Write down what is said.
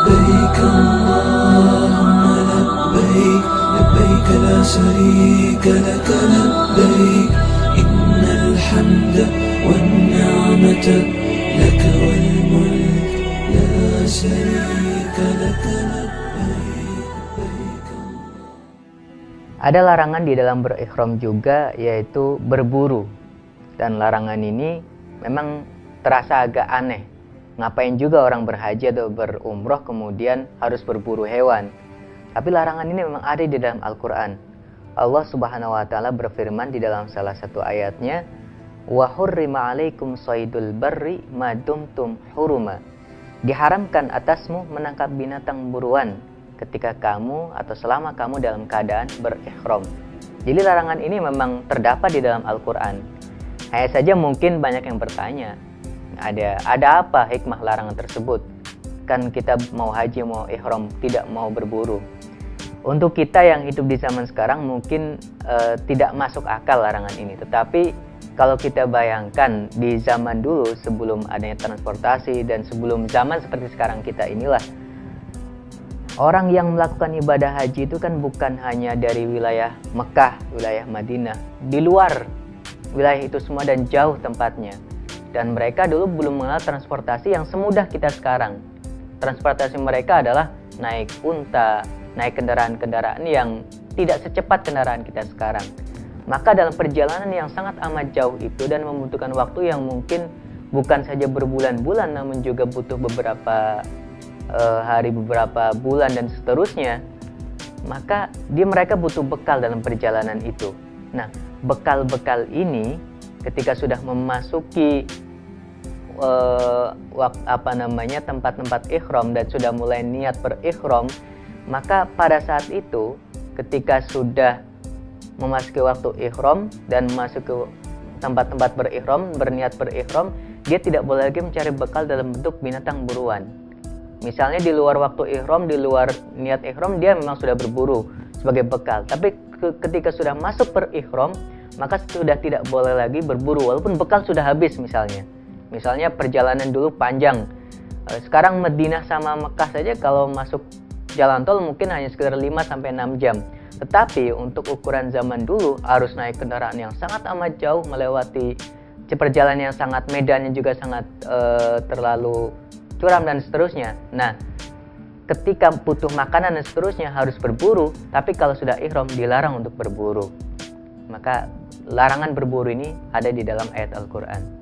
لبيك اللهم لبيك لبيك لا شريك لك لبيك إن الحمد والنعمة لك والملك لا شريك لك لبيك. Ada larangan di dalam berikhram juga, yaitu berburu. Dan larangan ini memang terasa agak aneh. Ngapain juga orang berhaji atau berumroh kemudian harus berburu hewan? Tapi larangan ini memang ada di dalam Al-Quran. Allah Subhanahu wa Ta'ala berfirman di dalam salah satu ayatnya, "Wa hurrima 'alaikum shaydul barri ma dumtum huruma." Diharamkan atasmu menangkap binatang buruan ketika kamu atau selama kamu dalam keadaan berikhram. Jadi larangan ini memang terdapat di dalam Al-Quran. Hanya saja mungkin banyak yang bertanya, ada apa hikmah larangan tersebut? Kan kita mau haji, mau ihram, tidak mau berburu. Untuk kita yang hidup di zaman sekarang mungkin tidak masuk akal larangan ini. Tetapi kalau kita bayangkan di zaman dulu sebelum adanya transportasi dan sebelum zaman seperti sekarang kita inilah, orang yang melakukan ibadah haji itu kan bukan hanya dari wilayah Mekah, wilayah Madinah, di luar wilayah itu semua dan jauh tempatnya. Dan mereka dulu belum mengenal transportasi yang semudah kita sekarang. Transportasi mereka adalah naik unta, naik kendaraan-kendaraan yang tidak secepat kendaraan kita sekarang. Maka dalam perjalanan yang sangat amat jauh itu dan membutuhkan waktu yang mungkin bukan saja berbulan-bulan namun juga butuh beberapa hari, beberapa bulan dan seterusnya, maka mereka butuh bekal dalam perjalanan itu. Nah, bekal-bekal ini ketika sudah memasuki tempat-tempat ihram dan sudah mulai niat berikhram, maka pada saat itu ketika sudah memasuki waktu ihram dan masuk ke tempat-tempat berikhram, berniat berikhram, dia tidak boleh lagi mencari bekal dalam bentuk binatang buruan. Misalnya di luar waktu ihram, di luar niat ihram, dia memang sudah berburu sebagai bekal. Tapi ketika sudah masuk berikhram, maka sudah tidak boleh lagi berburu walaupun bekal sudah habis misalnya. Misalnya perjalanan dulu panjang. Sekarang Madinah sama Mekah saja kalau masuk jalan tol mungkin hanya sekitar 5-6 jam. Tetapi untuk ukuran zaman dulu harus naik kendaraan yang sangat amat jauh, melewati perjalanan yang sangat, medannya juga sangat terlalu curam dan seterusnya. Nah, ketika butuh makanan dan seterusnya harus berburu, tapi kalau sudah ihram dilarang untuk berburu. Maka larangan berburu ini ada di dalam ayat Al-Quran.